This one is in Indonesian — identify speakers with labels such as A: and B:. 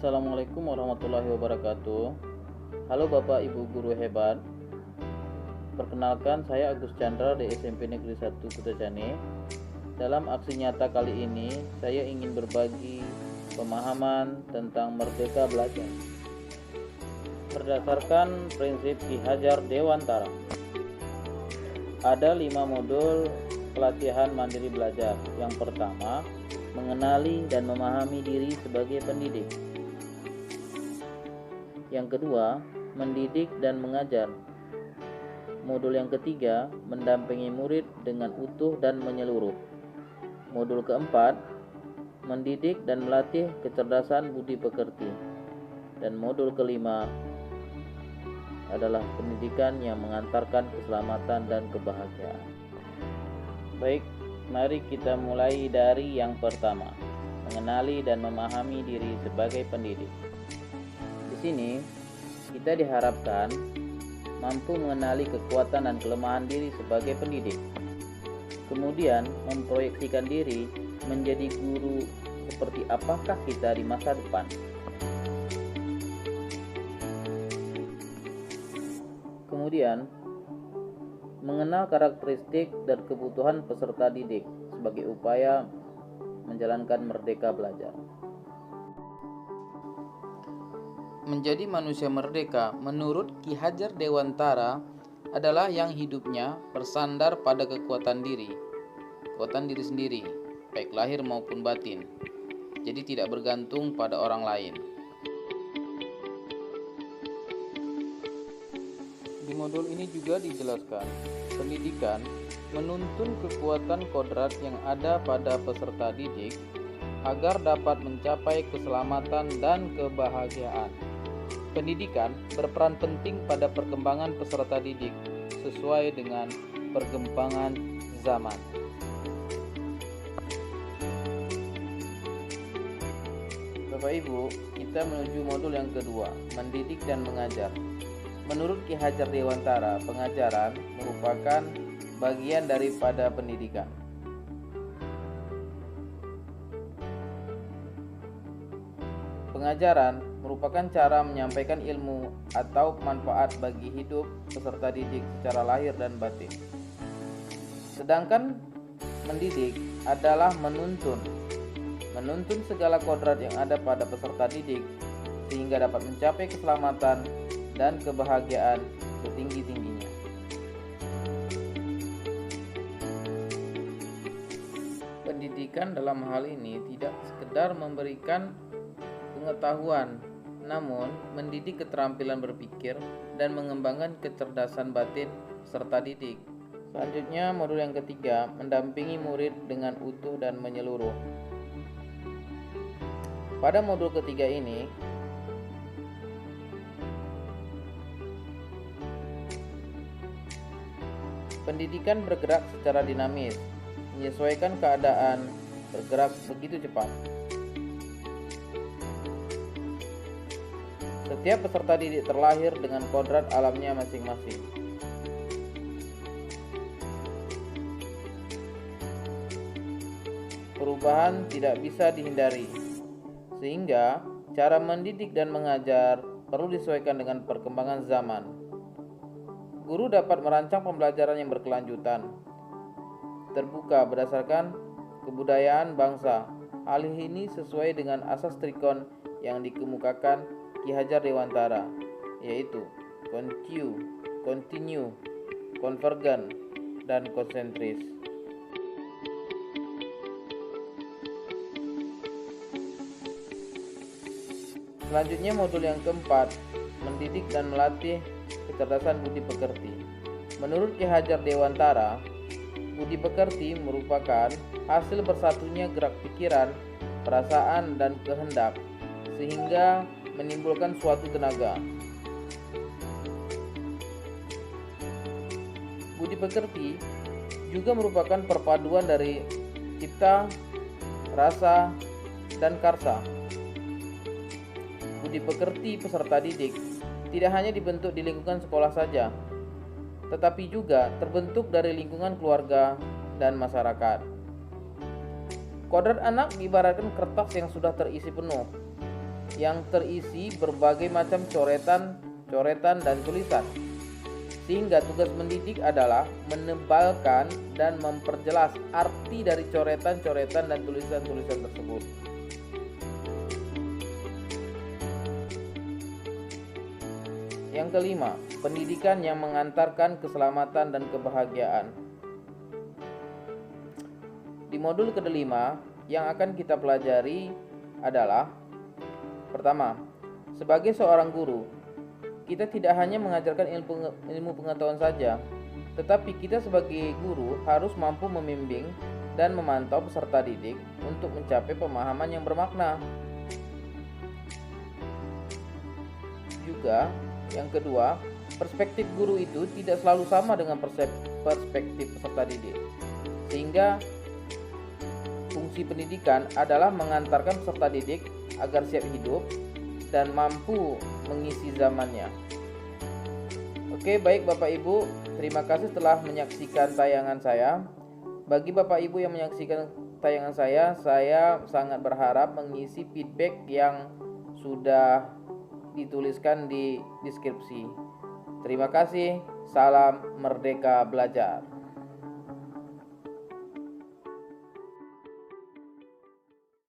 A: Assalamualaikum warahmatullahi wabarakatuh. Halo Bapak Ibu guru hebat. Perkenalkan, saya Agus Chandra di SMP Negeri 1 Kutajane. Dalam aksi nyata kali ini, saya ingin berbagi pemahaman tentang merdeka belajar berdasarkan prinsip Ki Hajar Dewantara. Ada 5 modul pelatihan mandiri belajar. Yang pertama, mengenali dan memahami diri sebagai pendidik. Yang kedua, mendidik dan mengajar. Modul yang ketiga, mendampingi murid dengan utuh dan menyeluruh. Modul keempat, mendidik dan melatih kecerdasan budi pekerti. Dan modul kelima adalah pendidikan yang mengantarkan keselamatan dan kebahagiaan. Baik, mari kita mulai dari yang pertama, mengenali dan memahami diri sebagai pendidik. Di sini, kita diharapkan mampu mengenali kekuatan dan kelemahan diri sebagai pendidik. Kemudian, memproyeksikan diri menjadi guru seperti apakah kita di masa depan. Kemudian, mengenal karakteristik dan kebutuhan peserta didik sebagai upaya menjalankan merdeka belajar. Menjadi manusia merdeka menurut Ki Hajar Dewantara adalah yang hidupnya bersandar pada kekuatan diri sendiri, baik lahir maupun batin. Jadi tidak bergantung pada orang lain. Di modul ini juga dijelaskan, pendidikan menuntun kekuatan kodrat yang ada pada peserta didik agar dapat mencapai keselamatan dan kebahagiaan. Pendidikan berperan penting pada perkembangan peserta didik sesuai dengan perkembangan zaman. Bapak Ibu, kita menuju modul yang kedua, mendidik dan mengajar. Menurut Ki Hajar Dewantara, pengajaran merupakan bagian daripada pendidikan. Pengajaran merupakan cara menyampaikan ilmu atau manfaat bagi hidup peserta didik secara lahir dan batin. Sedangkan mendidik adalah menuntun segala kodrat yang ada pada peserta didik sehingga dapat mencapai keselamatan dan kebahagiaan setinggi-tingginya. Pendidikan dalam hal ini tidak sekedar memberikan pengetahuan, namun mendidik keterampilan berpikir dan mengembangkan kecerdasan batin peserta didik. Selanjutnya, modul yang ketiga, mendampingi murid dengan utuh dan menyeluruh. Pada modul ketiga ini, pendidikan bergerak secara dinamis, menyesuaikan keadaan, bergerak begitu cepat. Setiap peserta didik terlahir dengan kodrat alamnya masing-masing. Perubahan tidak bisa dihindari, sehingga cara mendidik dan mengajar perlu disesuaikan dengan perkembangan zaman. Guru dapat merancang pembelajaran yang berkelanjutan, terbuka berdasarkan kebudayaan bangsa. Hal ini sesuai dengan asas trikon yang dikemukakan Ki Hajar Dewantara, yaitu continue, konvergen, dan konsentris. Selanjutnya modul yang keempat, mendidik dan melatih kecerdasan budi pekerti. Menurut Ki Hajar Dewantara, budi pekerti merupakan hasil bersatunya gerak pikiran, perasaan, dan kehendak, sehingga menimbulkan suatu tenaga. Budi pekerti juga merupakan perpaduan dari cipta, rasa, dan karsa. Budi pekerti peserta didik tidak hanya dibentuk di lingkungan sekolah saja, tetapi juga terbentuk dari lingkungan keluarga dan masyarakat. Kodrat anak diibaratkan kertas yang sudah terisi penuh. yang terisi berbagai macam coretan dan tulisan. Sehingga tugas mendidik adalah menebalkan dan memperjelas arti dari coretan-coretan dan tulisan-tulisan tersebut. Yang kelima, pendidikan yang mengantarkan keselamatan dan kebahagiaan. Di modul kelima yang akan kita pelajari adalah: pertama, sebagai seorang guru, kita tidak hanya mengajarkan ilmu pengetahuan saja, tetapi kita sebagai guru harus mampu membimbing dan memantau peserta didik untuk mencapai pemahaman yang bermakna. Juga, yang kedua, perspektif guru itu tidak selalu sama dengan perspektif peserta didik. Sehingga fungsi pendidikan adalah mengantarkan peserta didik agar siap hidup dan mampu mengisi zamannya. Oke, baik Bapak Ibu, terima kasih telah menyaksikan tayangan saya. Bagi Bapak Ibu yang menyaksikan tayangan saya sangat berharap mengisi feedback yang sudah dituliskan di deskripsi. Terima kasih, salam Merdeka Belajar.